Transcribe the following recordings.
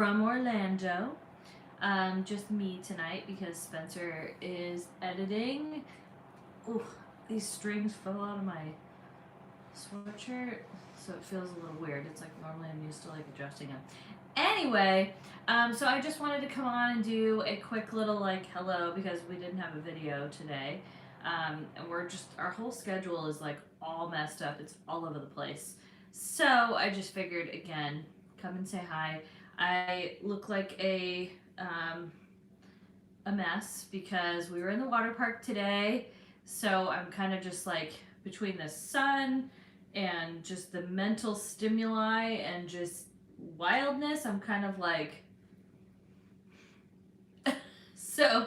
from Orlando. Just me tonight because Spencer is editing. Ooh, these strings fell out of my sweatshirt, so it feels a little weird. It's like normally I'm used to like adjusting them. Anyway, so I just wanted to come on and do a quick little like hello because we didn't have a video today. And our whole schedule is like all messed up. It's all over the place. So I just figured again, come and say hi. I look like a mess because we were in the water park today. So I'm kind of just like between the sun and just the mental stimuli and just wildness. I'm kind of like so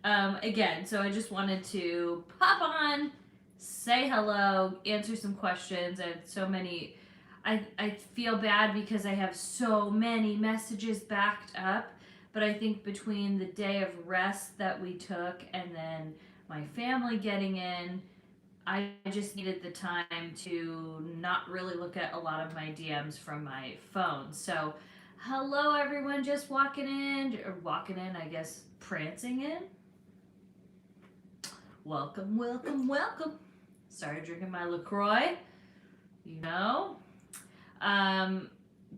again, so I just wanted to pop on, say hello, answer some questions. I have so many. I feel bad because I have so many messages backed up, but I think between the day of rest that we took and then my family getting in, I just needed the time to not really look at a lot of my DMs from my phone. So, hello everyone, just walking in, I guess, prancing in. Welcome, welcome, welcome. Started drinking my LaCroix, you know.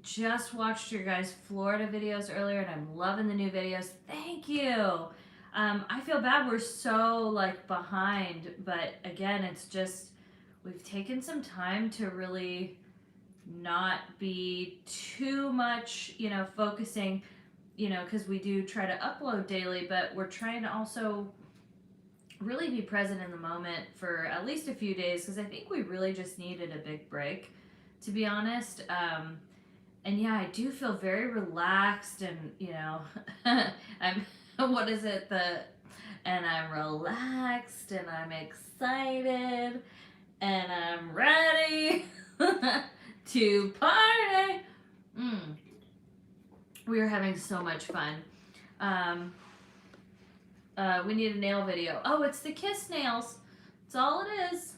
Just watched your guys' Florida videos earlier, and I'm loving the new videos. Thank you. I feel bad we're so like behind, but again, it's just we've taken some time to really not be too much, focusing, because we do try to upload daily, but we're trying to also really be present in the moment for at least a few days because I think we really just needed a big break, to be honest. And yeah, I do feel very relaxed and, I'm, what is it? And I'm relaxed and I'm excited and I'm ready to party. We are having so much fun. We need a nail video. Oh, it's the kiss nails. That's all it is.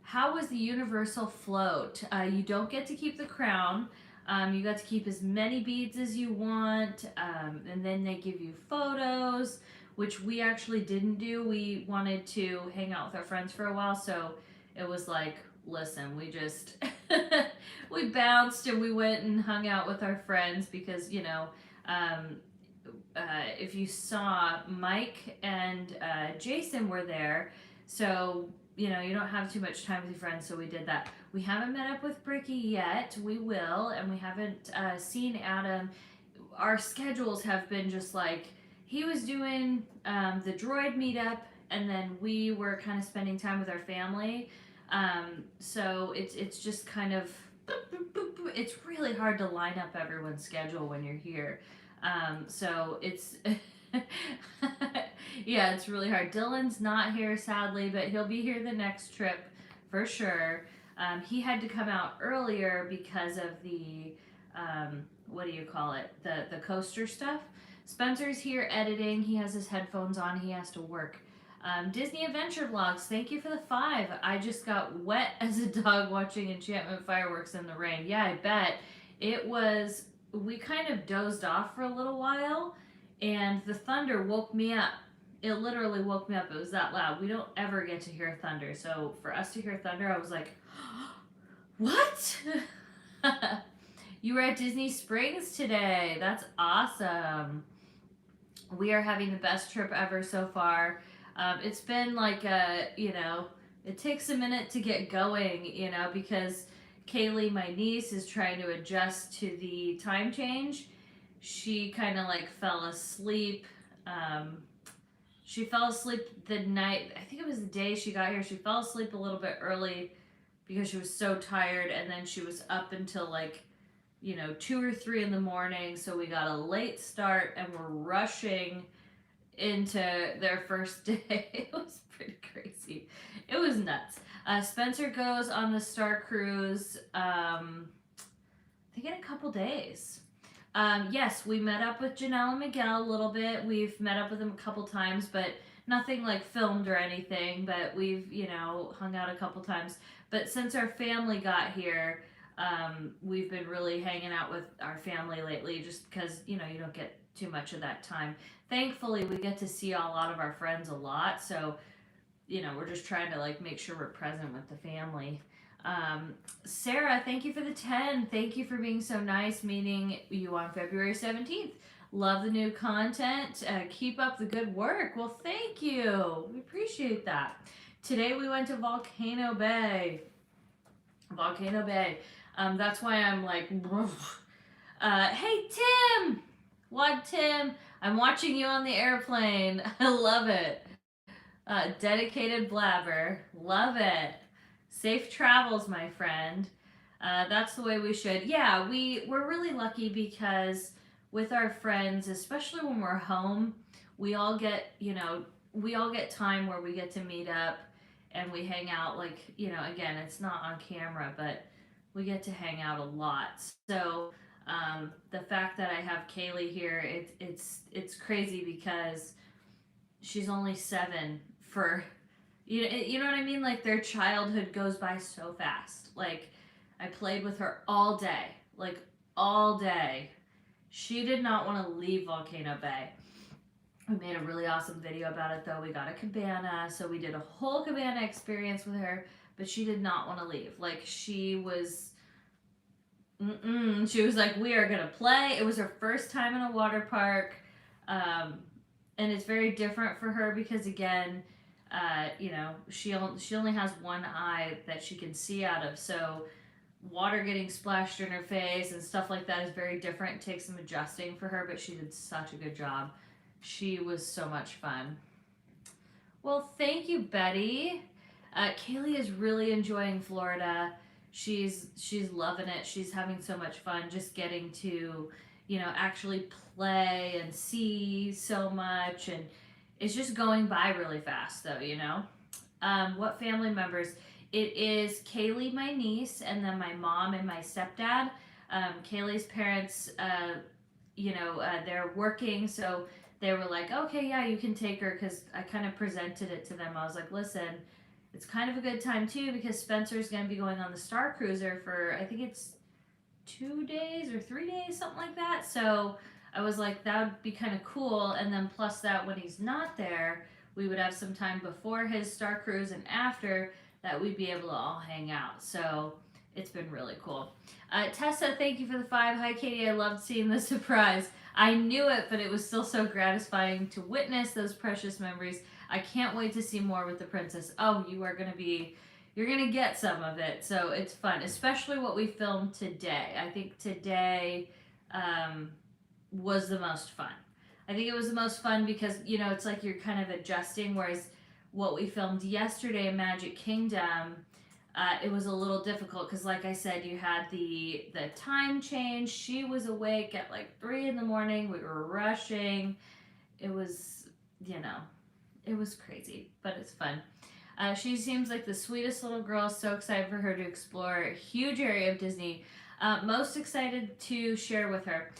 How was the universal float? You don't get to keep the crown. You got to keep as many beads as you want. And then they give you photos, which we actually didn't do. We wanted to hang out with our friends for a while. So it was like, listen, we just, we bounced and we went and hung out with our friends because, if you saw, Mike and Jason were there, so you don't have too much time with your friends, so we did that. We haven't met up with Bricky yet. We will, and we haven't seen Adam. Our schedules have been just like he was doing the droid meetup, and then we were kind of spending time with our family. So it's just kind of it's really hard to line up everyone's schedule when you're here. So it's yeah, it's really hard. Dylan's not here sadly, but he'll be here the next trip for sure. He had to come out earlier because of the what do you call it? The coaster stuff. Spencer's here editing. He has his headphones on. He has to work. Disney Adventure Vlogs, thank you for the 5. I just got wet as a dog watching enchantment fireworks in the rain. Yeah, I bet. It was, we kind of dozed off for a little while, and the thunder woke me up. It literally woke me up. It was that loud. We don't ever get to hear thunder. So for us to hear thunder, I was like, what? You were at Disney Springs today. That's awesome. We are having the best trip ever so far. It's been like it takes a minute to get going, because Kaylee, my niece, is trying to adjust to the time change. She kind of like fell asleep. She fell asleep the night, I think it was the day she got here. She fell asleep a little bit early because she was so tired, and then she was up until like 2 or 3 in the morning. So we got a late start and we're rushing into their first day. It was pretty crazy. It was nuts. Spencer goes on the Star Cruise, I think in a couple days. Yes, we met up with Janelle and Miguel a little bit. We've met up with them a couple times, but nothing like filmed or anything. But we've, hung out a couple times. But since our family got here, We've been really hanging out with our family lately just because, you don't get too much of that time. Thankfully, we get to see a lot of our friends a lot. So, we're just trying to like make sure we're present with the family. Sarah, thank you for the 10. Thank you for being so nice meeting you on February 17th. Love the new content. Keep up the good work. Well, thank you. We appreciate that. Today we went to Volcano Bay. Volcano Bay. That's why I'm like, hey, Tim! What, Tim? I'm watching you on the airplane. I love it. Dedicated blabber. Love it. Safe travels, my friend. That's the way we should. Yeah, we're really lucky because with our friends, especially when we're home, we all get, we all get time where we get to meet up and we hang out like, again, it's not on camera, but we get to hang out a lot. So, the fact that I have Kaylee here, it's crazy because she's only 7 for you know what I mean? Like their childhood goes by so fast. Like I played with her all day. Like all day. She did not want to leave Volcano Bay. We made a really awesome video about it though. We got a cabana, so we did a whole cabana experience with her, but she did not want to leave. Like she was she was like, we are gonna play. It was her first time in a water park. And it's very different for her because again, she only has one eye that she can see out of, so water getting splashed in her face and stuff like that is very different. It takes some adjusting for her, but she did such a good job. She was so much fun. Well, thank you, Betty. Kaylee is really enjoying Florida. She's loving it. She's having so much fun just getting to, actually play and see so much, and it's just going by really fast though, what family members? It is Kaylee, my niece, and then my mom and my stepdad. Kaylee's parents, they're working, so they were like, okay, yeah, you can take her, because I kind of presented it to them. I was like, listen, it's kind of a good time too because Spencer's going to be going on the Star Cruiser for, I think it's 2 days or 3 days, something like that. So I was like, that would be kind of cool. And then plus that when he's not there, we would have some time before his Star Cruise and after that we'd be able to all hang out. So it's been really cool. Tessa, thank you for the 5. Hi, Katie. I loved seeing the surprise. I knew it, but it was still so gratifying to witness those precious memories. I can't wait to see more with the princess. Oh, you're going to get some of it. So it's fun, especially what we filmed today. I think today was the most fun. I think it was the most fun because, it's like you're kind of adjusting, whereas what we filmed yesterday in Magic Kingdom, it was a little difficult because, like I said, you had the time change. She was awake at like 3 in the morning. We were rushing. It was, it was crazy, but it's fun. She seems like the sweetest little girl. So excited for her to explore a huge area of Disney. Most excited to share with her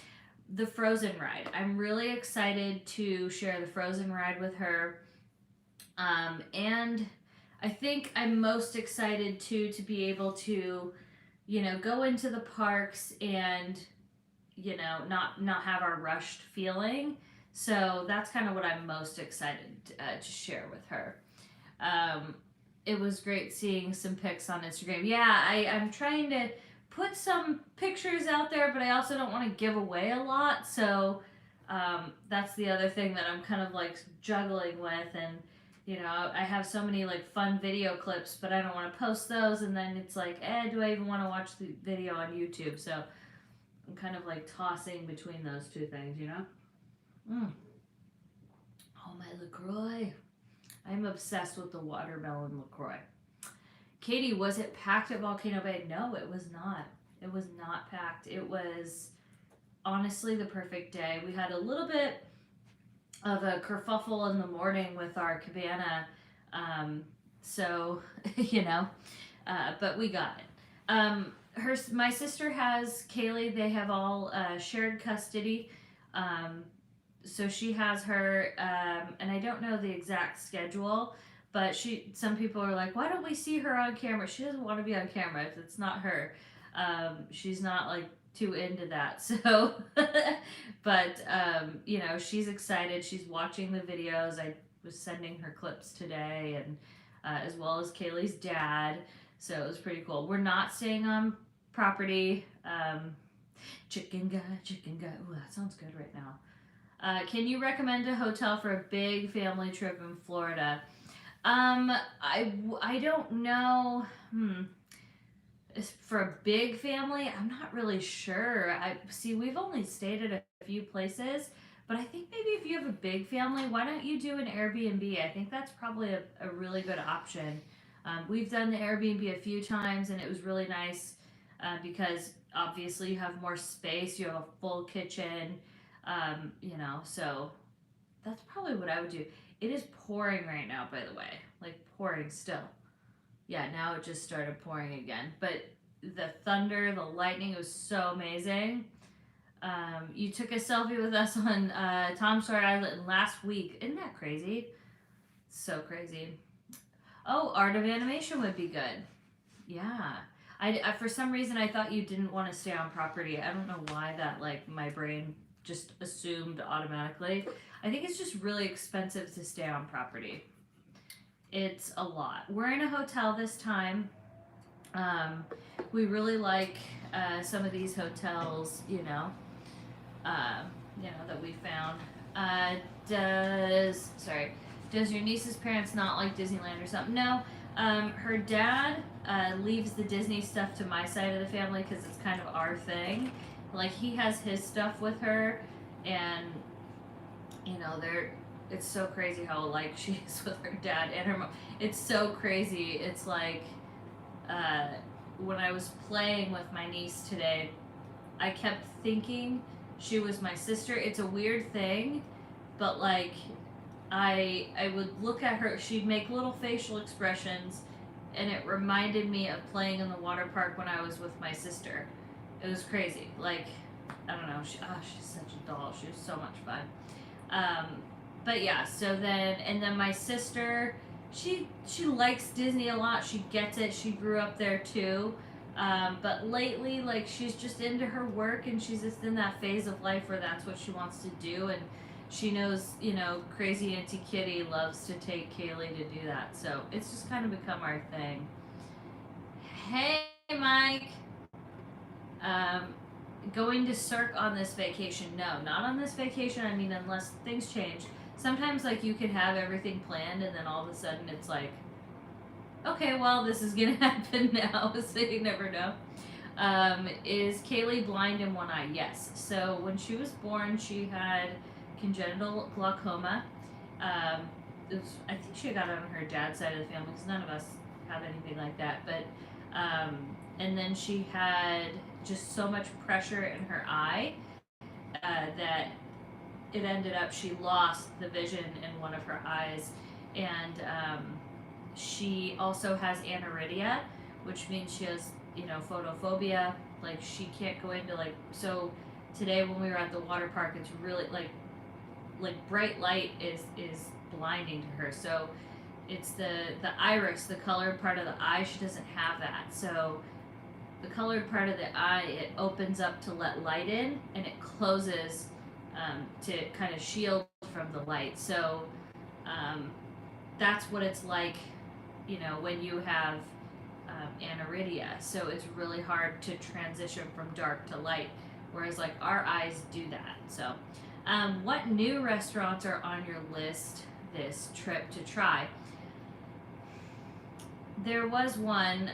the Frozen ride. I'm really excited to share the Frozen ride with her. And I think I'm most excited to be able to, go into the parks and, not have our rushed feeling. So that's kind of what I'm most excited to share with her. It was great seeing some pics on Instagram. Yeah, I'm trying to put some pictures out there, but I also don't want to give away a lot. So that's the other thing that I'm kind of like juggling with. And, I have so many like fun video clips, but I don't want to post those. And then it's like, do I even want to watch the video on YouTube? So I'm kind of like tossing between those two things, Oh, my LaCroix. I'm obsessed with the watermelon LaCroix. Katie, was it packed at Volcano Bay? No, it was not. It was not packed. It was honestly the perfect day. We had a little bit of a kerfuffle in the morning with our cabana. But we got it. My sister has Kaylee. They have all shared custody. So she has her, and I don't know the exact schedule, but some people are like, why don't we see her on camera? She doesn't want to be on camera if it's not her. She's not like too into that. So, but you know, she's excited. She's watching the videos. I was sending her clips today, and as well as Kaylee's dad. So it was pretty cool. We're not staying on property. Chicken guy, chicken guy. Ooh, that sounds good right now. Can you recommend a hotel for a big family trip in Florida? I don't know. For a big family, I'm not really sure. I see we've only stayed at a few places, but I think maybe if you have a big family, why don't you do an Airbnb? I think that's probably a really good option. We've done the Airbnb a few times, and it was really nice because obviously you have more space, you have a full kitchen, you know, so that's probably what I would do. It is pouring right now, by the way, like pouring still. Yeah, now it just started pouring again. But the thunder, the lightning, it was so amazing. You took a selfie with us on Tom Sawyer Island last week. Isn't that crazy? So crazy. Oh, Art of Animation would be good. Yeah. I for some reason I thought you didn't want to stay on property. I don't know why that like my brain just assumed automatically. I think it's just really expensive to stay on property. It's a lot. We're in a hotel this time. Um, we really like some of these hotels, uh, that we found. Uh, does your niece's parents not like Disneyland or something? No. Her dad leaves the Disney stuff to my side of the family because it's kind of our thing. Like he has his stuff with her, and they're it's so crazy how alike she is with her dad and her mom. It's so crazy. It's like uh, when I was playing with my niece today, I kept thinking she was my sister. It's a weird thing, but like I would look at her. She'd make little facial expressions, and it reminded me of playing in the water park when I was with my sister. It was crazy. Like I don't know. She's such a doll. She was so much fun. But yeah, and then my sister, she likes Disney a lot. She gets it. She grew up there too. But lately, like she's just into her work, and she's just in that phase of life where that's what she wants to do, and she knows, crazy Auntie Kitty loves to take Kaylee to do that. So it's just kind of become our thing. Hey, Mike. Um, Going to Cirque on this vacation? No, not on this vacation. I mean, unless things change. Sometimes like you can have everything planned, and then all of a sudden it's like, okay, well this is gonna happen now. So you never know. Is Kaylee blind in one eye? Yes. So when she was born, she had congenital glaucoma. I think she got it on her dad's side of the family because none of us have anything like that. But and then she had just so much pressure in her eye that it ended up she lost the vision in one of her eyes, and she also has aniridia, which means she has photophobia. Like she can't go into so today when we were at the water park, it's really like bright light is blinding to her. So it's the iris, the colored part of the eye. She doesn't have that. So the colored part of the eye, it opens up to let light in, and it closes to kind of shield from the light. So that's what it's like, when you have aniridia. So it's really hard to transition from dark to light, whereas like our eyes do that. So what new restaurants are on your list this trip to try? There was one,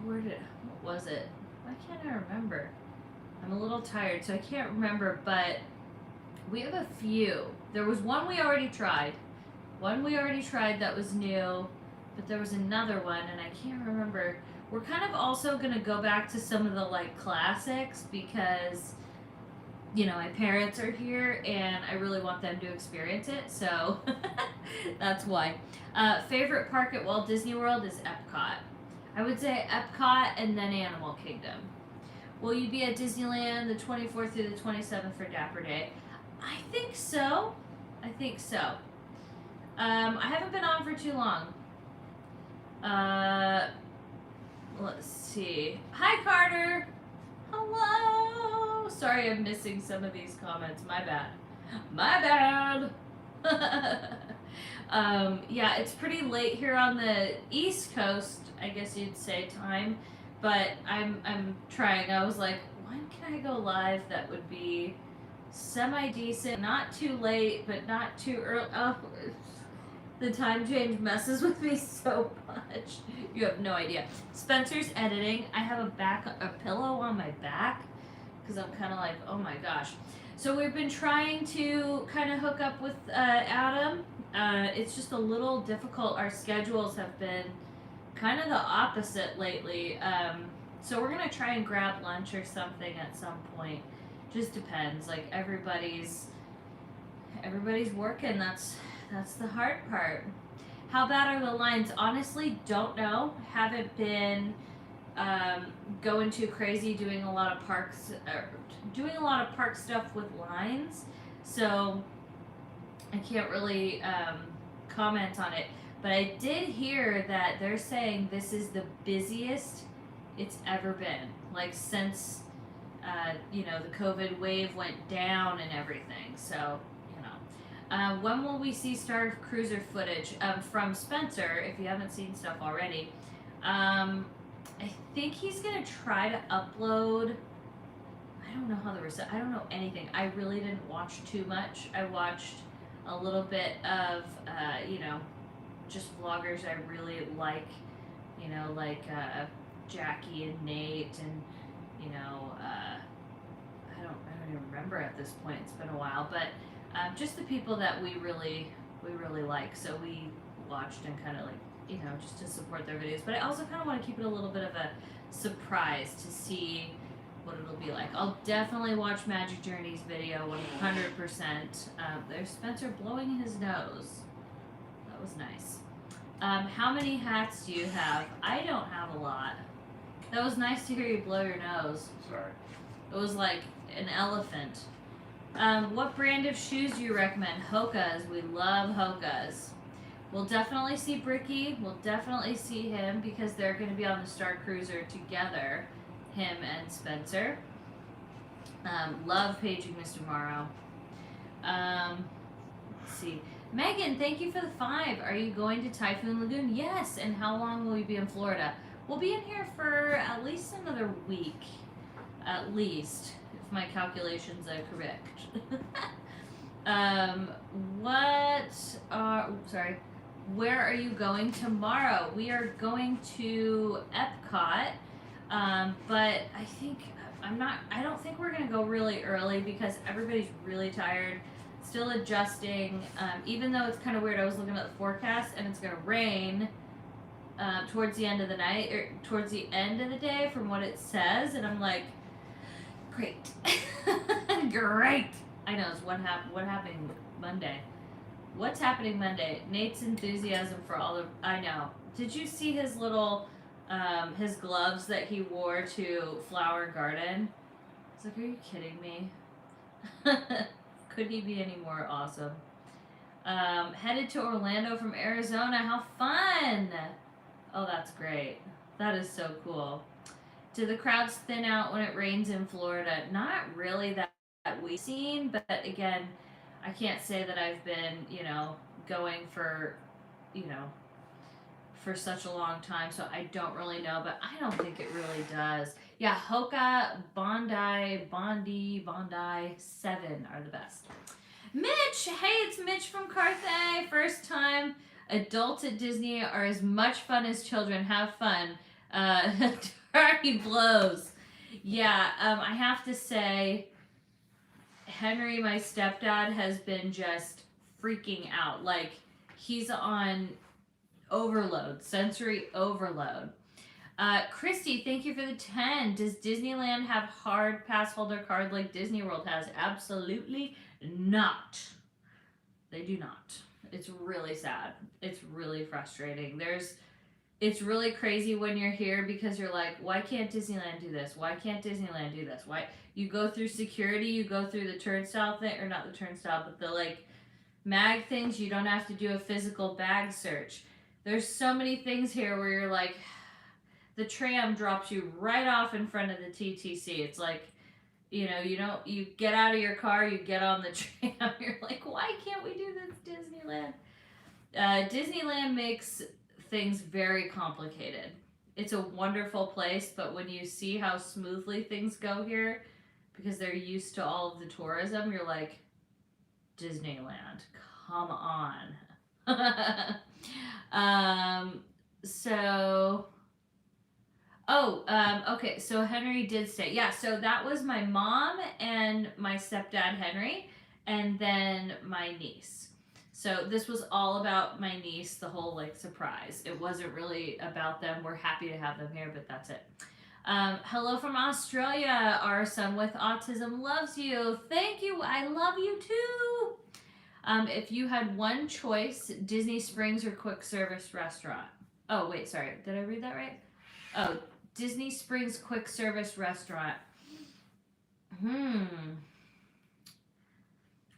what was it? Why can't I remember? I'm a little tired, so I can't remember, but we have a few. There was one we already tried. That was new, but there was another one, and I can't remember. We're kind of also going to go back to some of the, classics because, my parents are here, and I really want them to experience it, so that's why. Favorite park at Walt Disney World is Epcot. I would say Epcot and then Animal Kingdom. Will you be at Disneyland the 24th through the 27th for Dapper Day? I think so. I haven't been on for too long. Let's see. Hi, Carter. Hello. Sorry I'm missing some of these comments. My bad. My bad. Yeah, it's pretty late here on the East Coast, I guess you'd say, time. But I'm trying. I was like, when can I go live that would be semi decent, not too late, but not too early? Oh, the time change messes with me so much. You have no idea. Spencer's editing. I have a pillow on my back because I'm kind of like, oh my gosh. So we've been trying to kind of hook up with Adam. It's just a little difficult. Our schedules have been kind of the opposite lately. So we're gonna try and grab lunch or something at some point. Just depends. Like everybody's working. That's the hard part. How bad are the lines? Honestly, don't know. Haven't been going too crazy doing a lot of park stuff with lines, so I can't really comment on it. But I did hear that they're saying this is the busiest it's ever been, like since the COVID wave went down and everything. So when will we see Star Cruiser footage from Spencer? If you haven't seen stuff already, I think he's gonna try to upload. I don't know how I don't know anything. I really didn't watch too much. I watched a little bit of just vloggers I really like. Like Jackie and Nate, and I don't even remember at this point. It's been a while, but. Just the people that we really like, so we watched and kind of just to support their videos. But I also kind of want to keep it a little bit of a surprise to see what it'll be like. I'll definitely watch Magic Journey's video 100%. There's Spencer blowing his nose. That was nice. How many hats do you have? I don't have a lot. That was nice to hear you blow your nose. Sorry. It was like an elephant. What brand of shoes do you recommend? Hoka's. We love Hoka's. We'll definitely see Bricky. We'll definitely see him because they're going to be on the Star Cruiser together, him and Spencer. Love paging Mr. Morrow. Let's see. Megan, thank you for the 5. Are you going to Typhoon Lagoon? Yes. And how long will we be in Florida? We'll be in here for at least another week. At least. My calculations are correct. Where are you going tomorrow? We are going to Epcot, but I don't think we're gonna go really early because everybody's really tired, still adjusting. Even though it's kind of weird, I was looking at the forecast and it's gonna rain towards the end of the night or towards the end of the day from what it says, and I'm like. Great. Great. I know. It's what happened Monday. What's happening Monday? Nate's enthusiasm for all the. I know. Did you see his little, his gloves that he wore to Flower Garden? I was like, are you kidding me? Could he be any more awesome? Headed to Orlando from Arizona. How fun! Oh, that's great. That is so cool. Do the crowds thin out when it rains in Florida? Not really that we've seen, but again, I can't say that I've been, going for, for such a long time, so I don't really know, but I don't think it really does. Yeah, Hoka, Bondi, 7 are the best. Mitch! Hey, it's Mitch from Carthay. First time. Adults at Disney are as much fun as children. Have fun. He blows. Yeah, I have to say, Henry, my stepdad, has been just freaking out. Like, he's on overload, sensory overload. Christy, thank you for the 10. Does Disneyland have hard pass holder card like Disney World has? Absolutely not. They do not. It's really sad. It's really frustrating. It's really crazy when you're here because you're like, why can't Disneyland do this? Why can't Disneyland do this? Why? You go through security, you go through the turnstile thing, or not the turnstile, but the mag things. You don't have to do a physical bag search. There's so many things here where you're like, the tram drops you right off in front of the TTC. It's like, you get out of your car, you get on the tram. You're like, why can't we do this, Disneyland? Disneyland makes things very complicated. It's a wonderful place, but when you see how smoothly things go here, because they're used to all of the tourism, you're like, Disneyland, come on. So, okay, so Henry did stay. Yeah, so that was my mom and my stepdad, Henry, and then my niece. So this was all about my niece, the whole like surprise. It wasn't really about them. We're happy to have them here, but that's it. Hello from Australia. Our son with autism loves you. Thank you. I love you too. If you had one choice, Disney Springs or quick service restaurant. Oh, wait, sorry. Did I read that right? Oh, Disney Springs quick service restaurant.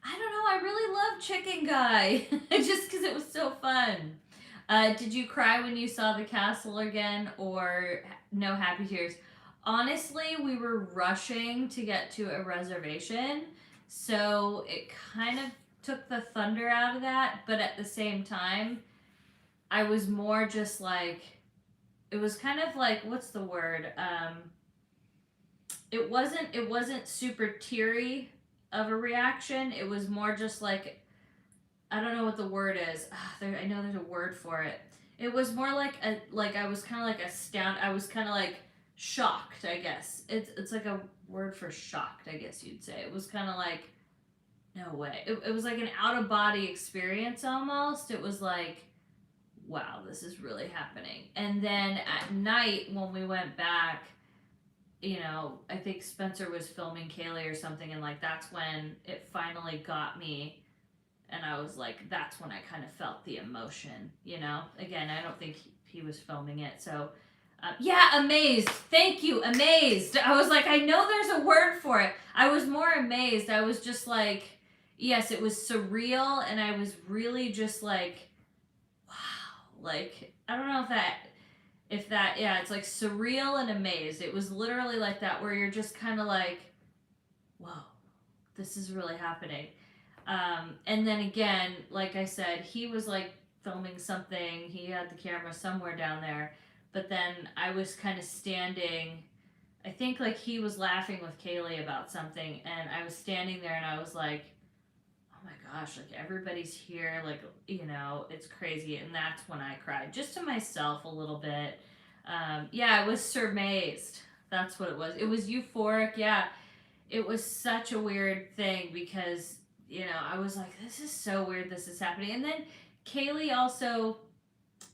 I don't know. I really love Chicken Guy. Just because it was so fun. Did you cry when you saw the castle again, or no happy tears? Honestly, we were rushing to get to a reservation, so it kind of took the thunder out of that, but at the same time, I was more just like, it was kind of like, what's the word? It wasn't super teary of a reaction. It was more just like, I don't know what the word is. I know there's a word for it. It was more like I was kind of like astounded. I was kind of like shocked, I guess. It's like a word for shocked, I guess you'd say. It was kind of like, no way. It was like an out-of-body experience almost. It was like, wow, this is really happening. And then at night when we went back, I think Spencer was filming Kaylee or something, and like that's when it finally got me, and I was like, that's when I kind of felt the emotion, Again, I don't think he was filming it, so yeah, amazed. Thank you, amazed. I was like, I know there's a word for it. I was more amazed. I was just like, yes, it was surreal, and I was really just like, wow. Like, I don't know if that, yeah, it's like surreal and amazed. It was literally like that, where you're just kind of like, whoa, this is really happening. And then again, like I said, he was like filming something. He had the camera somewhere down there. But then I was kind of standing, I think like he was laughing with Kaylee about something, and I was standing there and I was like, oh my gosh, like everybody's here, like, it's crazy. And that's when I cried, just to myself a little bit. Yeah, I was surmazed. That's what it was. It was euphoric. Yeah, it was such a weird thing because, I was like, this is so weird this is happening. And then Kaylee also,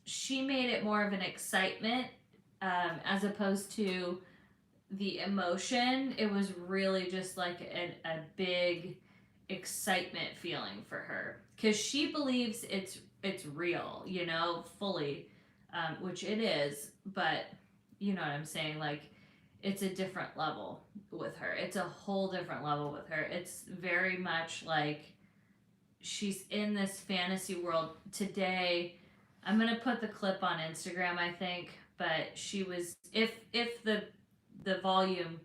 she made it more of an excitement as opposed to the emotion. It was really just like a big excitement feeling for her, because she believes it's real, fully, which it is, but you know what I'm saying, like it's a different level with her. It's a whole different level with her. It's very much like she's in this fantasy world. Today, I'm gonna put the clip on Instagram, I think, but she was, if the volume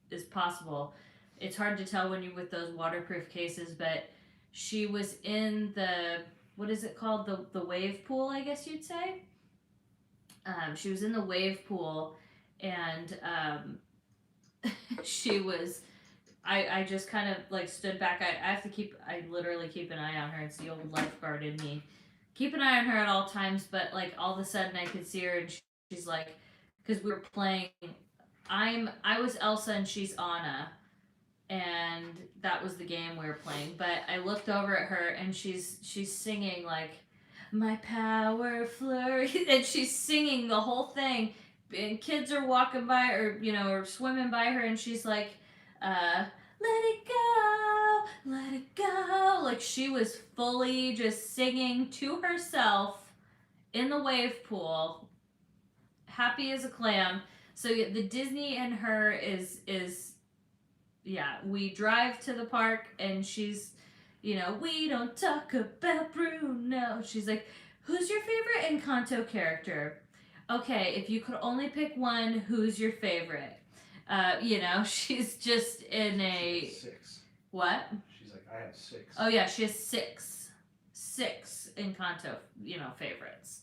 is possible, it's hard to tell when you're with those waterproof cases, but she was in the, what is it called, the wave pool, I guess you'd say. She was in the wave pool, and she was, I just kind of like stood back. I literally keep an eye on her. It's the old lifeguard in me. Keep an eye on her at all times, but like all of a sudden I could see her, and she's like, because we were playing, I was Elsa and she's Anna, and that was the game we were playing. But I looked over at her, and she's singing like, my power flurry, and she's singing the whole thing, and kids are walking by, or swimming by her, and she's like, let it go, let it go. Like she was fully just singing to herself in the wave pool, happy as a clam. So yeah, the Disney and her is yeah, we drive to the park, and she's, we don't talk about Bruno. She's like, who's your favorite Encanto character? Okay, if you could only pick one, who's your favorite? She's just in a... Six. What? She's like, I have six. Oh yeah, she has six Encanto, favorites.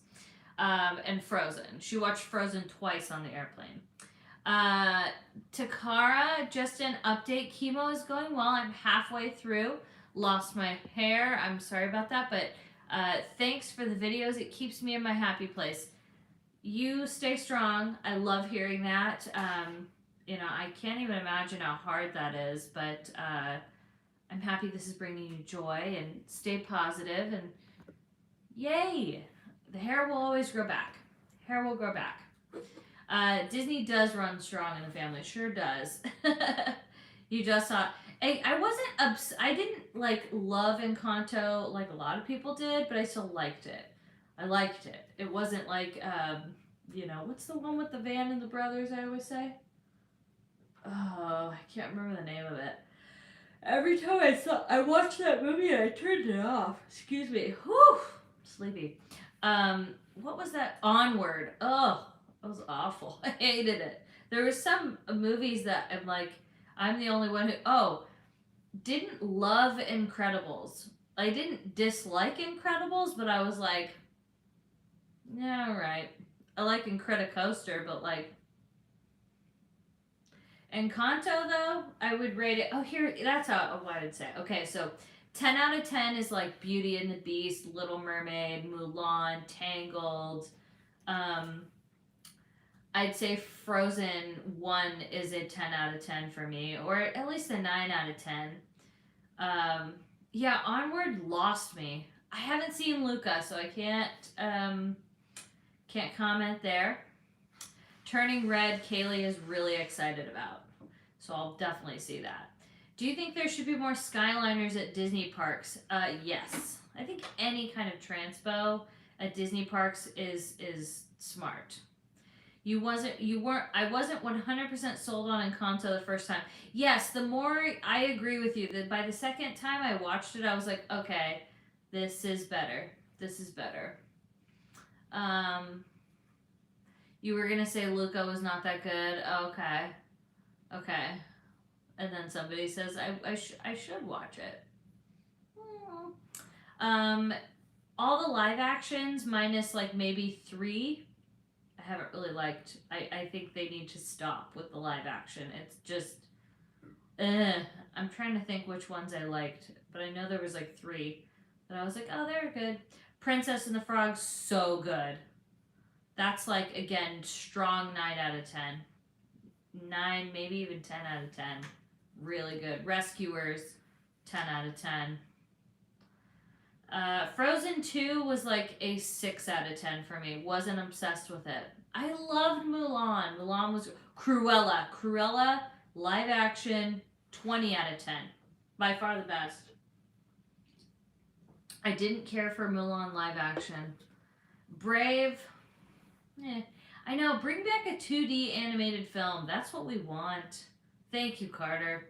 And Frozen. She watched Frozen twice on the airplane. Takara, just an update. Chemo is going well. I'm halfway through. Lost my hair. I'm sorry about that, but thanks for the videos. It keeps me in my happy place. You stay strong. I love hearing that. I can't even imagine how hard that is, but I'm happy this is bringing you joy, and stay positive, and yay! The hair will always grow back. Hair will grow back. Disney does run strong in the family. Sure does. You just saw... I wasn't I didn't love Encanto like a lot of people did, but I still liked it. I liked it. It wasn't like what's the one with the van and the brothers I always say? Oh, I can't remember the name of it. Every time I watched that movie, I turned it off. Excuse me. Whew, sleepy. What was that? Onward. Oh, it was awful. I hated it. There were some movies that I'm the only one who didn't love Incredibles. I didn't dislike Incredibles, but I was like, yeah, all right. I like Incredicoaster, but Encanto, though, I would rate it. Oh, here, that's what I would say. Okay, so 10 out of 10 is Beauty and the Beast, Little Mermaid, Mulan, Tangled. I'd say Frozen 1 is a 10 out of 10 for me, or at least a 9 out of 10. Onward lost me. I haven't seen Luca, so I can't comment there. Turning Red, Kaylee is really excited about, so I'll definitely see that. Do you think there should be more Skyliners at Disney parks? Yes. I think any kind of transpo at Disney parks is smart. I wasn't 100% sold on Encanto the first time. Yes, the more, I agree with you, that by the second time I watched it, I was like, okay, this is better. This is better. You were going to say Luca was not that good. Okay. Okay. And then somebody says, I should watch it. All the live actions minus maybe 3, I haven't really liked. I think they need to stop with the live action. It's just, I'm trying to think which ones I liked, but I know there was 3 that I was like, oh, they're good. Princess and the Frog, so good. That's again, strong 9 out of 10. 9, maybe even 10 out of 10. Really good. Rescuers, 10 out of 10. Frozen 2 was a 6 out of 10 for me. Wasn't obsessed with it. I loved Mulan. Mulan was Cruella, live action, 20 out of 10. By far the best. I didn't care for Mulan live action. Brave, I know, bring back a 2D animated film. That's what we want. Thank you, Carter.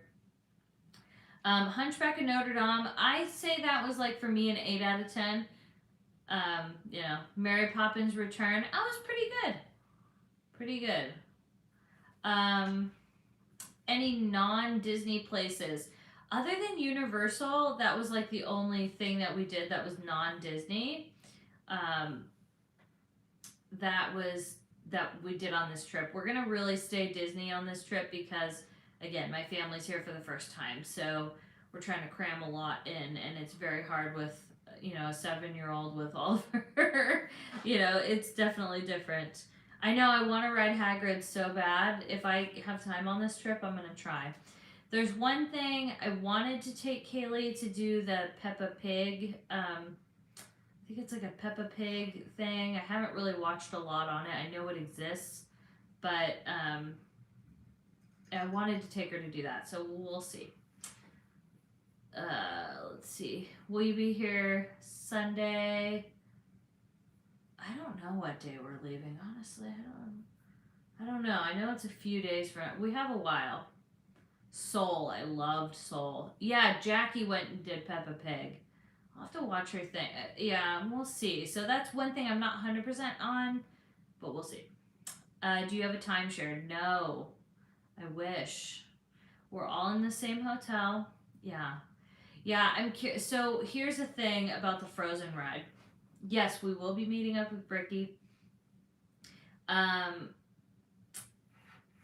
Hunchback of Notre Dame, I say that was for me an 8 out of 10. Mary Poppins Return, I was pretty good. Pretty good. Any non-Disney places? Other than Universal, that was the only thing that we did that was non-Disney. That we did on this trip. We're going to really stay Disney on this trip because, again, my family's here for the first time. So we're trying to cram a lot in, and it's very hard with, a 7-year-old with all of her. It's definitely different. I know I want to ride Hagrid so bad. If I have time on this trip, I'm going to try. There's one thing I wanted to take Kaylee to do, the Peppa Pig. I think it's a Peppa Pig thing. I haven't really watched a lot on it. I know it exists, but I wanted to take her to do that, so we'll see. Let's see. Will you be here Sunday? I don't know what day we're leaving, honestly. I don't know. I know it's a few days from... We have a while. Soul. I loved Soul. Yeah, Jackie went and did Peppa Pig. I'll have to watch her thing. Yeah, we'll see. So that's one thing I'm not 100% on. but we'll see. Do you have a timeshare? No. I wish. We're all in the same hotel. Yeah. Yeah, I'm curious. So here's the thing about the Frozen ride. Yes, we will be meeting up with Bricky. Um,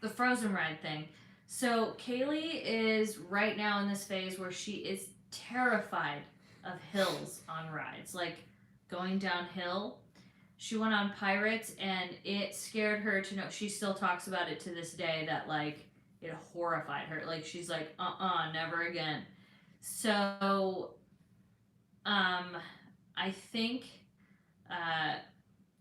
the Frozen ride thing. So Kaylee is right now in this phase where she is terrified of hills on rides, like going downhill. She went on Pirates and it scared her to know. She still talks about it to this day that like it horrified her. Like she's like, never again. So, I think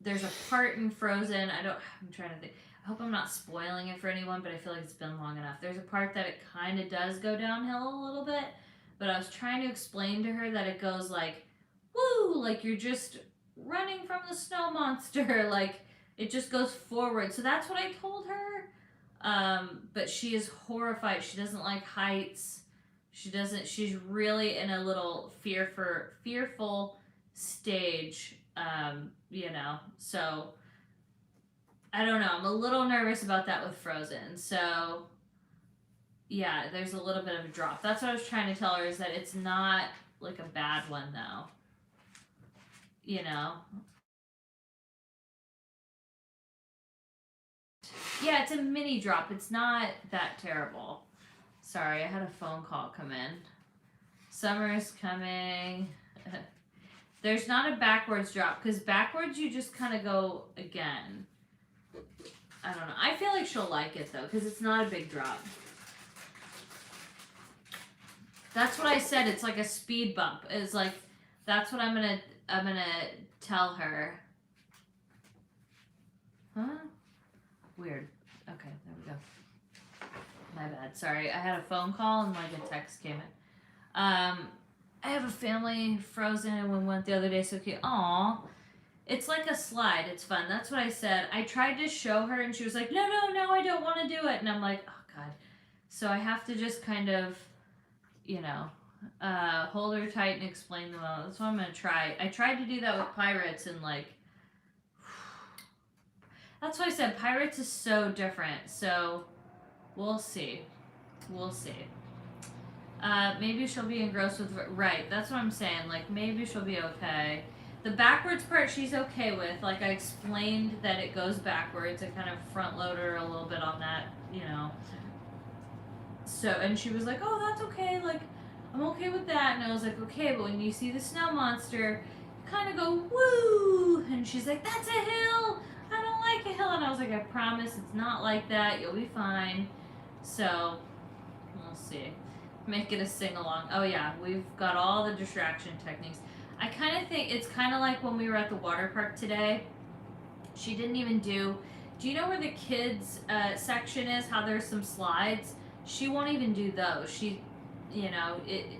there's a part in Frozen. I'm trying to think. I hope I'm not spoiling it for anyone, but I feel like it's been long enough. There's a part that it kind of does go downhill a little bit, but I was trying to explain to her that it goes like, woo, like you're just running from the snow monster. Like it just goes forward. So that's what I told her. But she is horrified. She doesn't like heights. She's really in a little fearful stage, so I don't know. I'm a little nervous about that with Frozen. So yeah, there's a little bit of a drop. That's what I was trying to tell her, is that it's not like a bad one though. Yeah, it's a mini drop. It's not that terrible. Sorry, I had a phone call come in. Summer's coming. There's not a backwards drop, because backwards you just kind of go again. I don't know. I feel like she'll like it though, because it's not a big drop. That's what I said. It's like a speed bump. It's like, that's what I'm gonna tell her. Huh? Weird. Okay, there we go. My bad. Sorry, I had a phone call and like a text came in. I have a family Frozen and we went the other day. So cute. Aw. It's like a slide. It's fun. That's what I said. I tried to show her and she was like, no, I don't want to do it. And I'm like, oh God. So I have to just kind of, hold her tight and explain them all. That's what I'm going to try. I tried to do that with Pirates and like, that's why I said Pirates is so different. So we'll see. Maybe she'll be engrossed with, right, that's what I'm saying. Like, maybe she'll be okay. The backwards part she's okay with. Like, I explained that it goes backwards. I kind of front load her a little bit on that, So, and she was like, oh, that's okay. Like, I'm okay with that. And I was like, okay, but when you see the snow monster, you kind of go, woo. And she's like, that's a hill. I don't like a hill. And I was like, I promise it's not like that. You'll be fine. So, we'll see. Make it a sing-along. Oh yeah, we've got all the distraction techniques. I kind of think it's kind of like when we were at the water park today. She didn't even do you know where the kids section is, how there's some slides? She won't even do those. She, it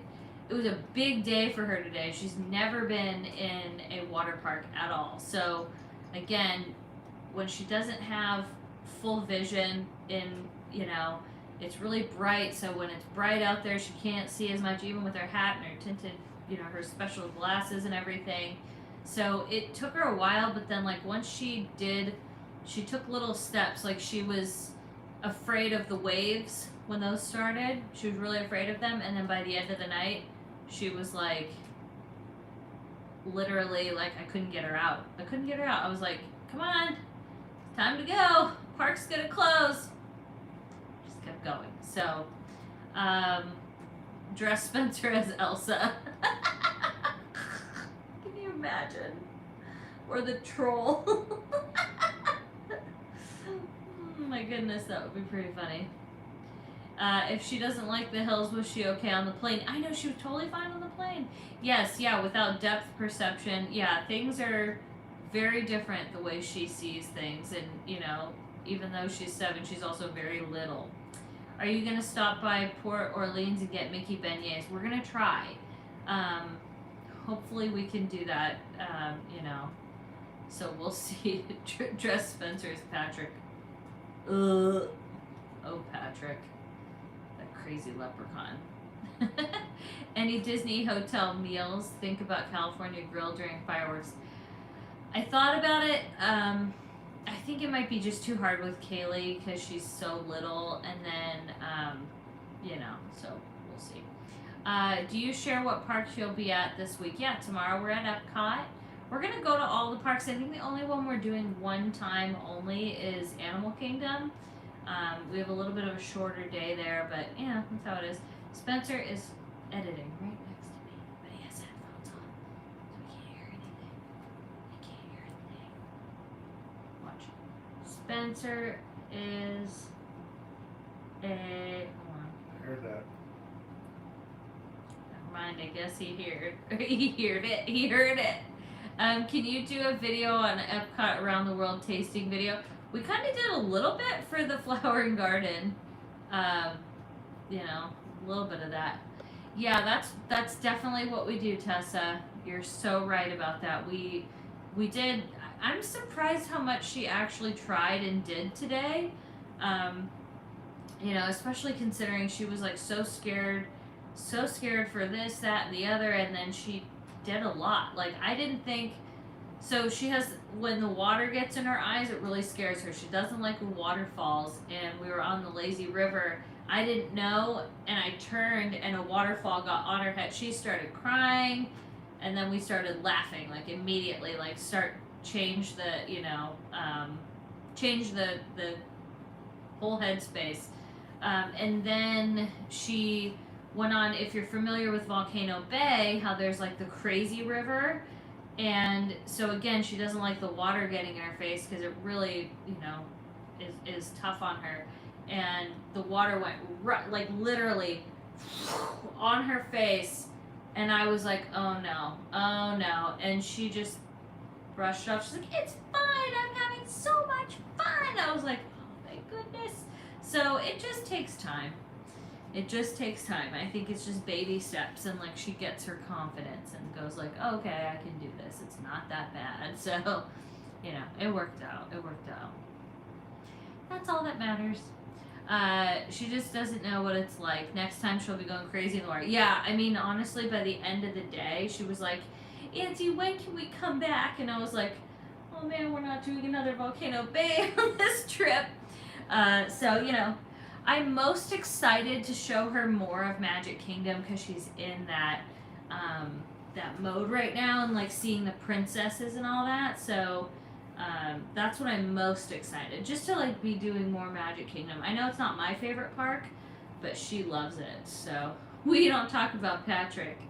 was a big day for her today. She's never been in a water park at all. So again, when she doesn't have full vision in, it's really bright, so when it's bright out there, she can't see as much, even with her hat and her tinted, her special glasses and everything. So it took her a while, but then like once she took little steps. Like she was afraid of the waves when those started. She was really afraid of them, and then by the end of the night, she was like, literally, like I couldn't get her out. I was like, come on, time to go. Park's gonna close. Kept going. So, dress Spencer as Elsa. Can you imagine? Or the troll. Oh my goodness, that would be pretty funny. If she doesn't like the hills, was she okay on the plane? I know, she was totally fine on the plane. Yes, yeah, without depth perception. Yeah, things are very different the way she sees things. And, even though she's 7, she's also very little. Are you going to stop by Port Orleans and get Mickey beignets? We're going to try. Hopefully we can do that, So we'll see. Dress Spencer's Patrick. Oh, Patrick. That crazy leprechaun. Any Disney hotel meals? Think about California Grill during fireworks. I thought about it. I think it might be just too hard with Kaylee because she's so little, and then so we'll see. Do you share what parks you'll be at this week? Yeah, tomorrow we're at Epcot. We're gonna go to all the parks. I think the only one we're doing one time only is Animal Kingdom. We have a little bit of a shorter day there, but yeah, that's how it is. Spencer is editing right next to me, but he has headphones on, so we can't hear anything. I can't hear anything. Watch. Spencer is hold on. I heard that. Never mind, I guess he heard it. He heard it. Can you do a video on Epcot Around the World tasting video? We kind of did a little bit for the Flower and Garden. A little bit of that. Yeah, that's definitely what we do, Tessa. You're so right about that. We did. I'm surprised how much she actually tried and did today. Especially considering she was like so scared for this, that, and the other, and then she did a lot. Like, I didn't think. So she has, when the water gets in her eyes, it really scares her. She doesn't like when water falls, and we were on the lazy river. I didn't know, and I turned, and a waterfall got on her head. She started crying, and then we started laughing, like, immediately, like, change the whole headspace. And then she went on, if you're familiar with Volcano Bay, how there's, like, the crazy river. And so again, she doesn't like the water getting in her face because it really, is tough on her. And the water went like literally on her face, and I was like, oh no, and she just brushed off. She's like, it's fine, I'm having so much fun. I was like, oh my goodness. So it just takes time. It just takes time. I think it's just baby steps, and like she gets her confidence and goes like, oh, okay, I can do this. It's not that bad. So, it worked out. That's all that matters. She just doesn't know what it's like. Next time she'll be going crazy in the water. Yeah, I mean, honestly, by the end of the day, she was like, Auntie, when can we come back? And I was like, oh man, we're not doing another Volcano Bay on this trip. I'm most excited to show her more of Magic Kingdom because she's in that mode right now, and like seeing the princesses and all that. So that's what I'm most excited, just to like be doing more Magic Kingdom. I know it's not my favorite park, but she loves it. So we don't talk about Patrick.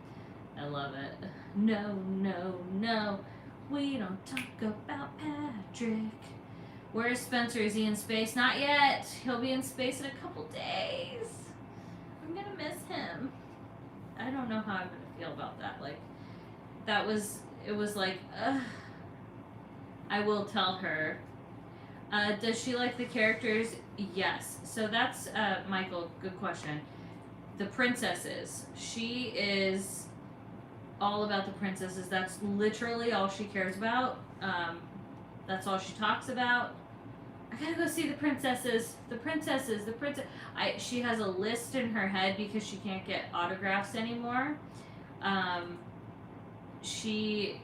I love it. No, we don't talk about Patrick. Where's Spencer? Is he in space? Not yet. He'll be in space in a couple days. I'm gonna miss him. I don't know how I'm gonna feel about that. Like, it was like, I will tell her. Does she like the characters? Yes. So that's, Michael, good question. The princesses. She is all about the princesses. That's literally all she cares about. That's all she talks about. I gotta go see the princesses. She has a list in her head because she can't get autographs anymore. She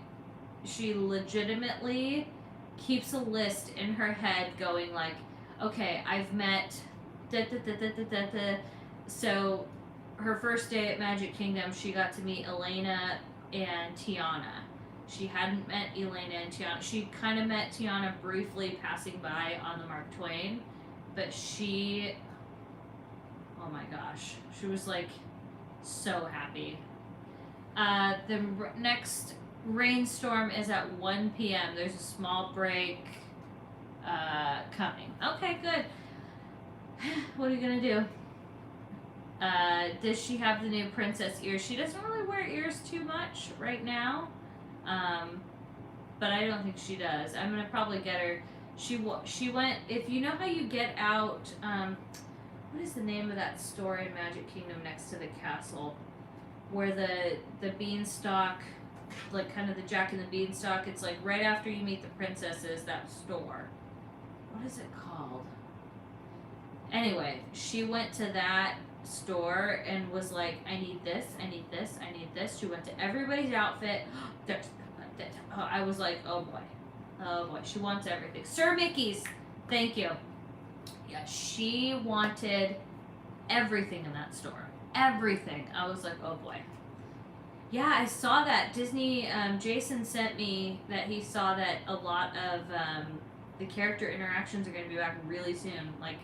legitimately keeps a list in her head going like, okay, I've met So her first day at Magic Kingdom, she got to meet Elena and Tiana. She hadn't met Elena and Tiana. She kind of met Tiana briefly passing by on the Mark Twain, but oh my gosh, she was like so happy. The next rainstorm is at 1 p.m. There's a small break coming. Okay, good. What are you gonna do? Does she have the new princess ears? She doesn't really wear ears too much right now. But I don't think she does. I'm gonna probably get her. She went. If you know how you get out, what is the name of that store in Magic Kingdom next to the castle, where the beanstalk, like kind of the Jack and the Beanstalk. It's like right after you meet the princesses. That store. What is it called? Anyway, she went to that store and was like, I need this. She went to everybody's outfit. I was like, oh boy. Oh boy, she wants everything. Sir Mickey's, thank you. Yeah, she wanted everything in that store. Everything. I was like, oh boy. Yeah, I saw that. Disney, Jason sent me that he saw that a lot of the character interactions are going to be back really soon. Like,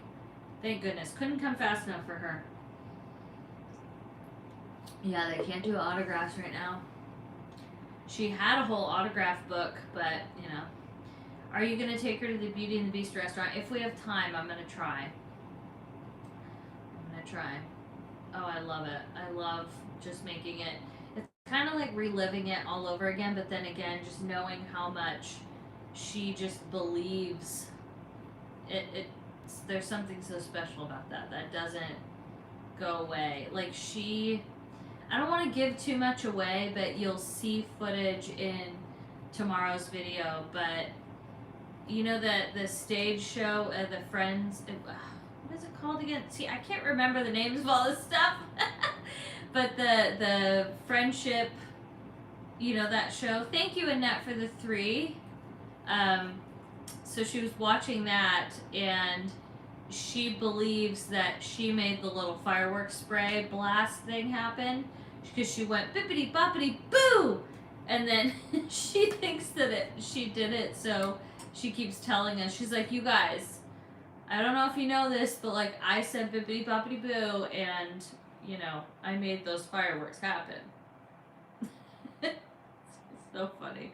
thank goodness. Couldn't come fast enough for her. Yeah, they can't do autographs right now. She had a whole autograph book, but, you know. Are you going to take her to the Beauty and the Beast restaurant? If we have time, I'm going to try. Oh, I love it. I love just making it. It's kind of like reliving it all over again, but then again, just knowing how much she just believes it. There's something so special about that doesn't go away. Like I don't want to give too much away, but you'll see footage in tomorrow's video. But you know that the stage show, the Friends. What is it called again? See, I can't remember the names of all this stuff. But the friendship, you know, that show. Thank you, Annette, for the 3. So she was watching that, and she believes that she made the little fireworks spray blast thing happen because she went bippity boppity boo, and then she thinks that she did it. So she keeps telling us, she's like, you guys, I don't know if you know this, but like I said bippity boppity boo, and you know, I made those fireworks happen. It's so funny.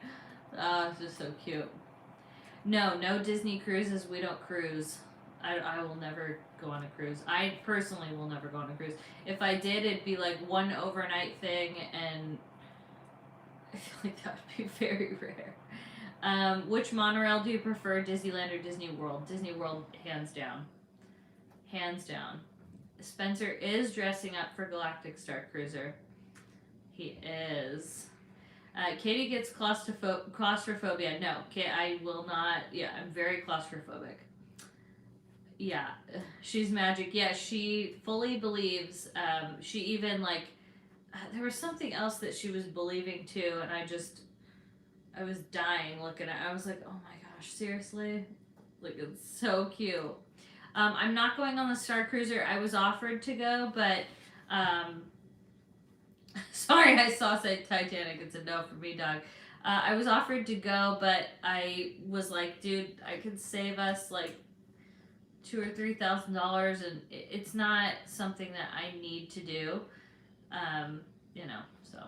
It's just so cute. No Disney cruises. We don't cruise. I will never go on a cruise. I personally will never go on a cruise. If I did, it'd be like one overnight thing, and I feel like that would be very rare. Which monorail do you prefer, Disneyland or Disney World? Disney World, hands down. Hands down. Spencer is dressing up for Galactic Star Cruiser. He is. Katie gets claustrophobia. No, I will not. Yeah, I'm very claustrophobic. Yeah, she's magic. Yeah, she fully believes. She even like. There was something else that she was believing too, and I was dying looking at it. I was like, oh my gosh, seriously? Like, it's so cute. I'm not going on the Star Cruiser. I was offered to go, but sorry, I saw say Titanic. It's a no for me, dog. I was offered to go, but I was like, dude, I could save us like $2,000 or $3,000, and it's not something that I need to do. You know, so.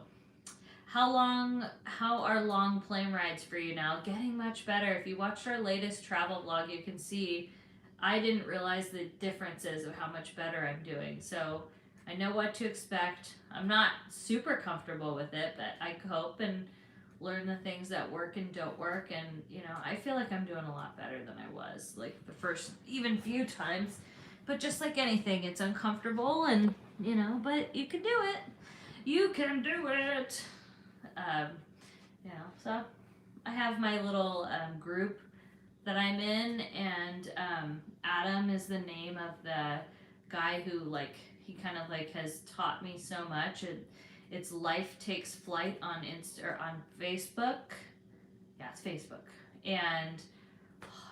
How are long plane rides for you now? Getting much better. If you watched our latest travel vlog, you can see I didn't realize the differences of how much better I'm doing. So I know what to expect. I'm not super comfortable with it, but I cope and learn the things that work and don't work. And, you know, I feel like I'm doing a lot better than I was, like the first even few times. But just like anything, it's uncomfortable, and, you know, but you can do it. You can do it. You know, so I have my little group that I'm in, and Adam is the name of the guy who, like, he kind of like has taught me so much. It's Life Takes Flight on on Facebook. Yeah, it's Facebook, and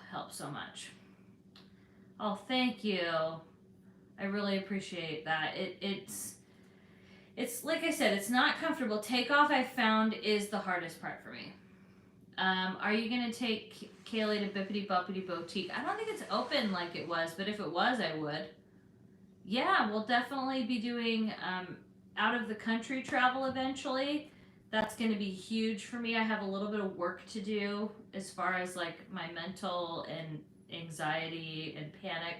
helps so much. Oh, thank you. I really appreciate that. It's like I said, it's not comfortable. Takeoff, I found, is the hardest part for me. Are you gonna take Kaylee to Bippity Boppity Boutique? I don't think it's open like it was, but if it was, I would. Yeah, we'll definitely be doing out of the country travel eventually. That's gonna be huge for me. I have a little bit of work to do as far as like my mental and anxiety and panic.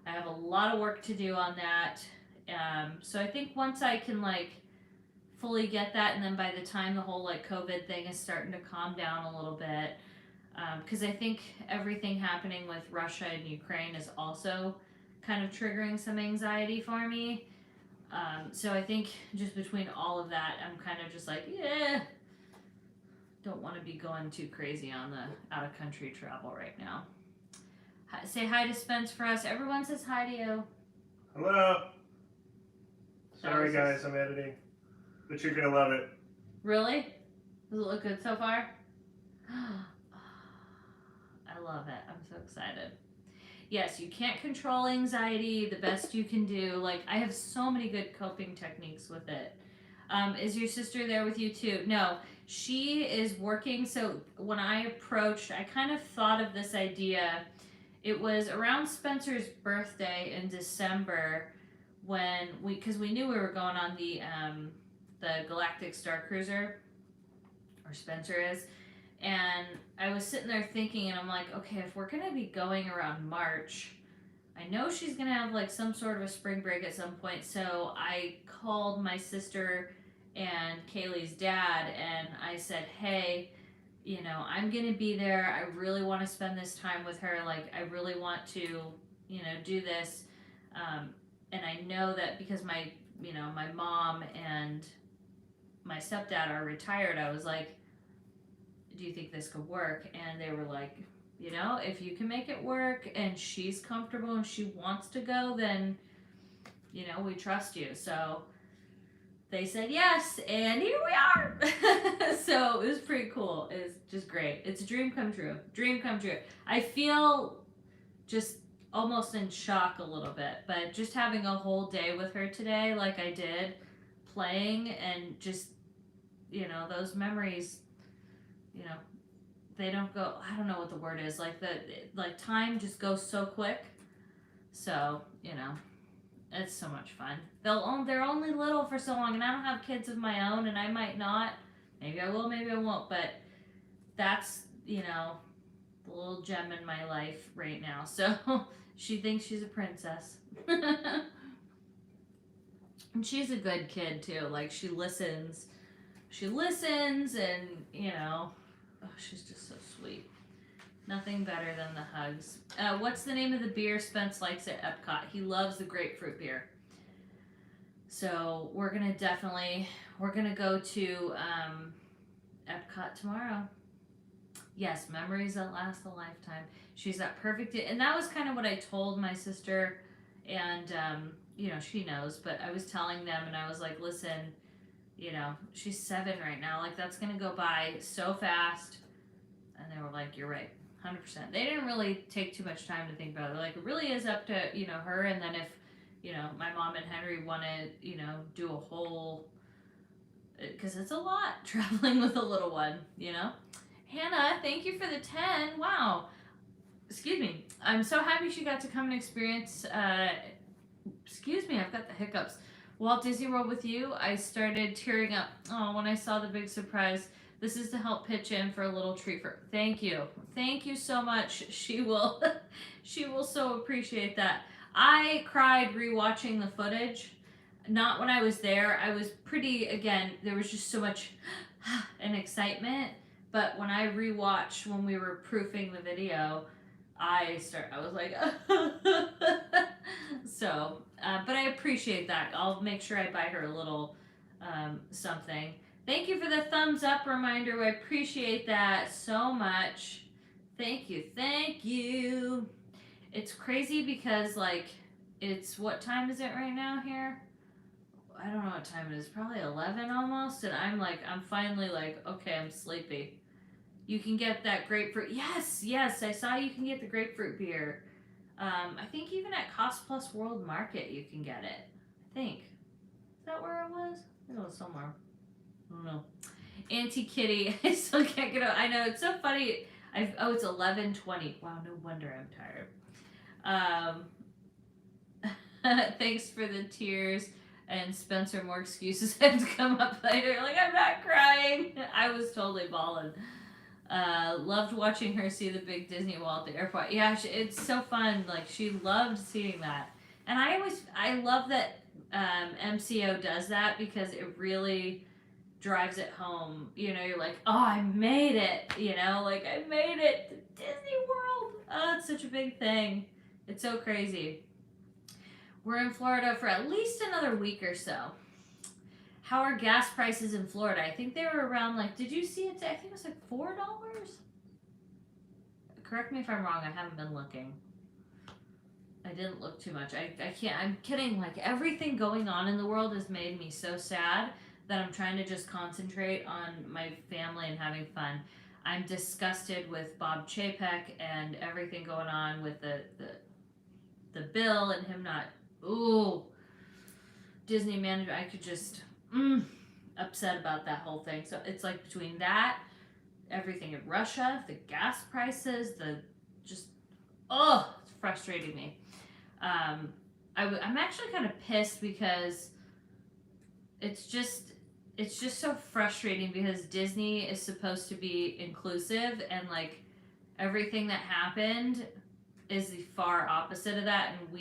I have a lot of work to do on that. So I think once I can like fully get that, and then by the time the whole like COVID thing is starting to calm down a little bit, because I think everything happening with Russia and Ukraine is also kind of triggering some anxiety for me. So I think just between all of that, I'm kind of just like, yeah, don't want to be going too crazy on the out of country travel right now. Say hi to Spence for us. Everyone says hi to you. Hello. Sorry guys, I'm editing. But you're gonna love it. Really? Does it look good so far? love it. I'm so excited. Yes, you can't control anxiety. The best you can do. Like, I have so many good coping techniques with it. Is your sister there with you too? No, she is working. So when I approached, I kind of thought of this idea. It was around Spencer's birthday in December when because we knew we were going on the Galactic Star Cruiser, or Spencer is, and I was sitting there thinking, and I'm like, okay, if we're gonna be going around March, I know she's gonna have like some sort of a spring break at some point. So I called my sister and Kaylee's dad, and I said, hey, you know, I'm gonna be there. I really want to spend this time with her. Like, I really want to, you know, do this. And I know that because my, you know, my mom and my stepdad are retired, I was like, do you think this could work? And they were like, you know, if you can make it work and she's comfortable and she wants to go, then, you know, we trust you. So they said yes, and here we are. So it was pretty cool. It's just great. It's a dream come true. Dream come true. I feel just almost in shock a little bit, but just having a whole day with her today, like I did, playing and just, you know, those memories, you know, they don't go, I don't know what the word is, like time just goes so quick. So, you know, it's so much fun. They're only little for so long, and I don't have kids of my own, and I might not. Maybe I will, maybe I won't, but that's, you know, the little gem in my life right now. So she thinks she's a princess. And she's a good kid too. Like, she listens, and, you know, oh, she's just so sweet. Nothing better than the hugs. What's the name of the beer Spence likes at Epcot? He loves the grapefruit beer. So we're gonna go to Epcot tomorrow. Yes, memories that last a lifetime. She's that perfect, and that was kind of what I told my sister, and you know, she knows, but I was telling them, and I was like, listen, you know, she's 7 right now. Like, that's gonna go by so fast. And they were like, you're right. 100%. They didn't really take too much time to think about it. Like, it really is up to, you know, her. And then if, you know, my mom and Henry want to, you know, do a whole, because it's a lot traveling with a little one, you know. Hannah, thank you for the 10. Wow. Excuse me. I'm so happy she got to come and experience, excuse me, I've got the hiccups. Walt Disney World with you. I started tearing up when I saw the big surprise. This is to help pitch in for a little treat for. Thank you so much. She will so appreciate that. I cried rewatching the footage. Not when I was there. I was pretty, again, there was just so much and excitement. But when I rewatched when we were proofing the video, I was like, so. But I appreciate that. I'll make sure I buy her a little something. Thank you for the thumbs up reminder. I appreciate that so much. Thank you. It's crazy because, like, what time is it right now here? I don't know what time it is. Probably 11 almost. And I'm finally like, okay, I'm sleepy. You can get that grapefruit. Yes, I saw you can get the grapefruit beer. I think even at Cost Plus World Market you can get it. I think. Is that where it was? It was somewhere. I don't know. Auntie Kitty, I still can't get out. I know, it's so funny. It's 11:20. Wow, no wonder I'm tired. Thanks for the tears. And Spencer, more excuses have to come up later. Like, I'm not crying. I was totally bawling. Loved watching her see the big Disney wall at the airport. Yeah, it's so fun. Like, she loved seeing that. And I love that MCO does that because it really drives it home. You know, you're like, oh, I made it. You know, like, I made it to Disney World. Oh, it's such a big thing. It's so crazy. We're in Florida for at least another week or so. How are gas prices in Florida? I think they were around, like, did you see it? I think it was like $4. Correct me if I'm wrong. I haven't been looking. I didn't look too much. I can't. I'm kidding. Like, everything going on in the world has made me so sad that I'm trying to just concentrate on my family and having fun. I'm disgusted with Bob Chapek and everything going on with the bill and him not. Ooh, Disney manager. I could just upset about that whole thing. So it's like between that, everything in Russia, the gas prices, the just it's frustrating me. I'm actually kind of pissed because it's just so frustrating because Disney is supposed to be inclusive and like everything that happened is the far opposite of that, and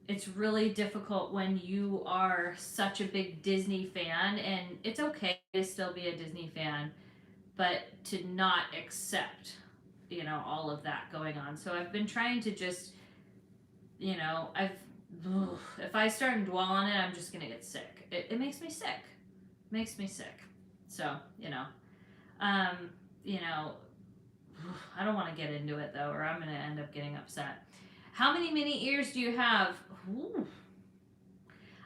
it's really difficult when you are such a big Disney fan, and it's okay to still be a Disney fan, but to not accept, all of that going on. So I've been trying to just, if I start and dwell on it, I'm just gonna get sick. It makes me sick. So, I don't want to get into it though, or I'm gonna end up getting upset. How many mini ears do you have? Ooh.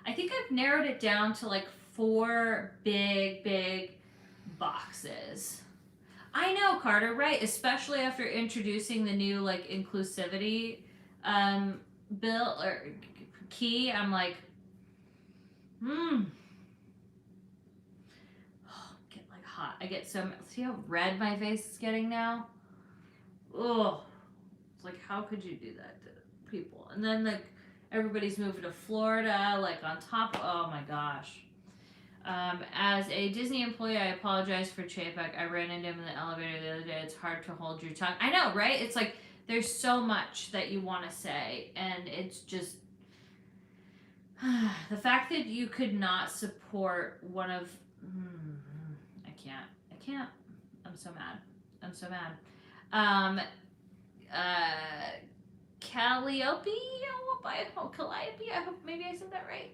I think I've narrowed it down to like 4 big boxes. I know, Carter, right? Especially after introducing the new like inclusivity bill or key. I'm like, get like hot. I get so, see how red my face is getting now? Ugh. It's like, how could you do that to people? And then like everybody's moving to Florida, like on top. Oh my gosh. As a Disney employee, I apologize for Chapek. I ran into him in the elevator the other day. It's hard to hold your tongue. I know, right? It's like there's so much that you want to say, and it's just the fact that you could not support one of. I can't. I'm so mad. Calliope. Calliope. I hope maybe I said that right.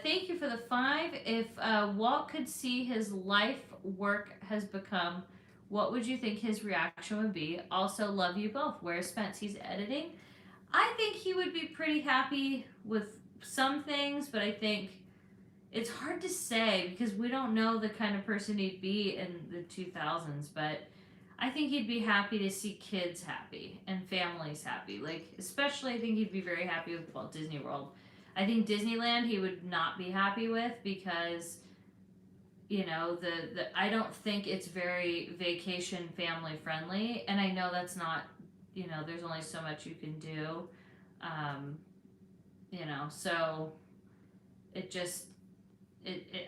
Thank you for the 5. If Walt could see his life work has become, what would you think his reaction would be? Also, love you both. Where's Spence? He's editing. I think he would be pretty happy with some things, but I think it's hard to say because we don't know the kind of person he'd be in the 2000s, but I think he'd be happy to see kids happy and families happy. Like, especially I think he'd be very happy with Walt Disney World. I think Disneyland he would not be happy with because, I don't think it's very vacation family friendly. And I know that's not, there's only so much you can do. So it just,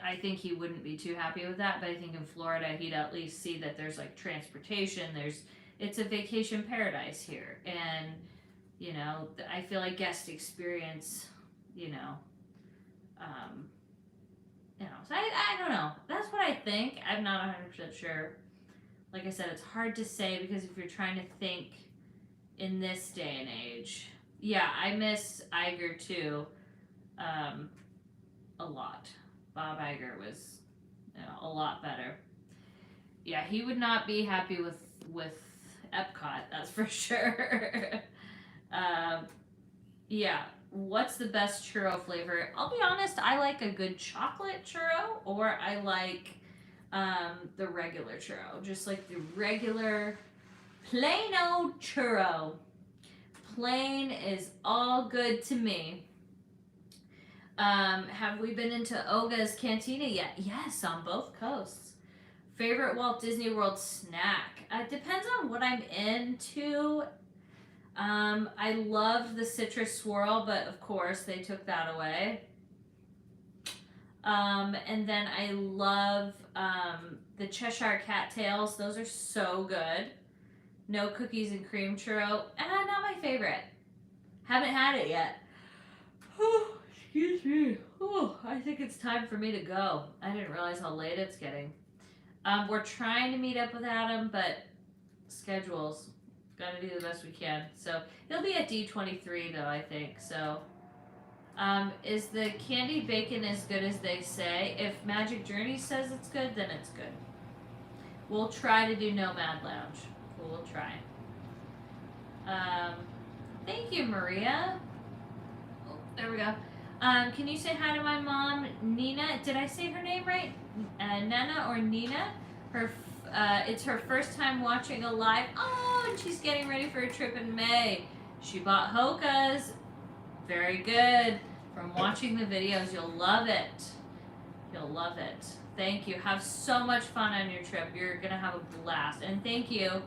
I think he wouldn't be too happy with that, but I think in Florida he'd at least see that there's like transportation, it's a vacation paradise here, and I feel like guest experience, so I don't know. That's what I think. I'm not 100% sure. Like I said, it's hard to say because if you're trying to think in this day and age, yeah, I miss Iger too, a lot. Bob Iger was, a lot better. Yeah, he would not be happy with Epcot, that's for sure. Yeah, what's the best churro flavor? I'll be honest, I like a good chocolate churro, or I like the regular churro, just like the regular plain old churro. Plain is all good to me. Have we been into Oga's Cantina yet? Yes, on both coasts. Favorite Walt Disney World snack? Depends on what I'm into. I loved the citrus swirl, but of course they took that away. And then I love the Cheshire cattails. Those are so good. No cookies and cream churro. Not my favorite. Haven't had it yet. Excuse me. I think it's time for me to go. I didn't realize how late it's getting. We're trying to meet up with Adam, but schedules. Gotta do the best we can. So he'll be at D23 though, I think. So is the candied bacon as good as they say? If Magic Journey says it's good, then it's good. We'll try to do Nomad Lounge. We'll try. Thank you, Maria. Oh, there we go. Can you say hi to my mom, Nina? Did I say her name right? Nana or Nina? Her it's her first time watching a live. Oh, and she's getting ready for a trip in May. She bought Hoka's. Very good. From watching the videos, you'll love it. You'll love it. Thank you. Have so much fun on your trip. You're going to have a blast. And thank you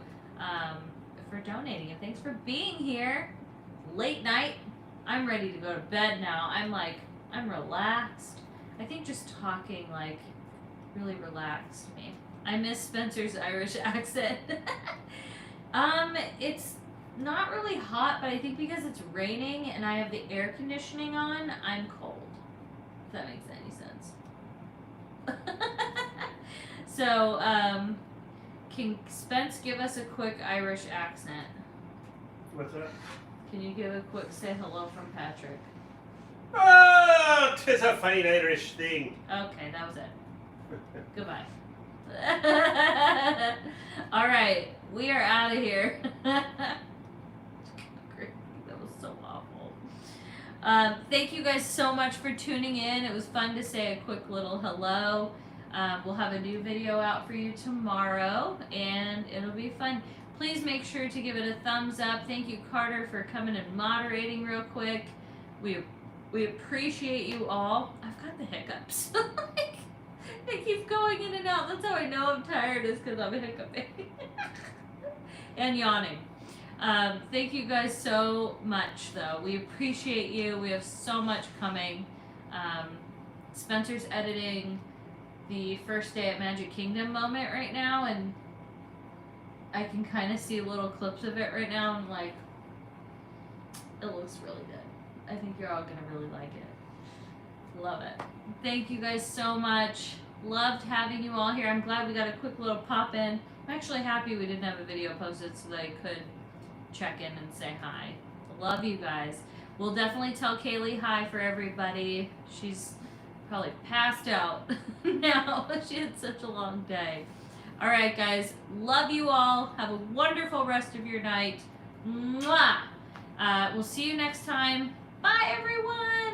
for donating. And thanks for being here. Late night. I'm ready to go to bed now. I'm relaxed. I think just talking, really relaxed me. I miss Spencer's Irish accent. It's not really hot, but I think because it's raining and I have the air conditioning on, I'm cold. If that makes any sense. So, can Spence give us a quick Irish accent? What's that? Can you give a quick say hello from Patrick? Oh, 'tis a fine Irish thing. Okay, that was it. Goodbye. All right, we are out of here. That was so awful. Thank you guys so much for tuning in. It was fun to say a quick little hello. We'll have a new video out for you tomorrow, and it'll be fun. Please make sure to give it a thumbs up. Thank you, Carter, for coming and moderating real quick. We appreciate you all. I've got the hiccups. I keep going in and out. That's how I know I'm tired, is because I'm hiccuping. And yawning. Thank you guys so much, though. We appreciate you. We have so much coming. Spencer's editing the first day at Magic Kingdom moment right now, and I can kind of see little clips of it right now. I'm like, it looks really good. I think you're all gonna really like it. Love it. Thank you guys so much. Loved having you all here. I'm glad we got a quick little pop in. I'm actually happy we didn't have a video posted so that I could check in and say hi. Love you guys. We'll definitely tell Kaylee hi for everybody. She's probably passed out now. She had such a long day. All right, guys. Love you all. Have a wonderful rest of your night. Mwah! We'll see you next time. Bye, everyone.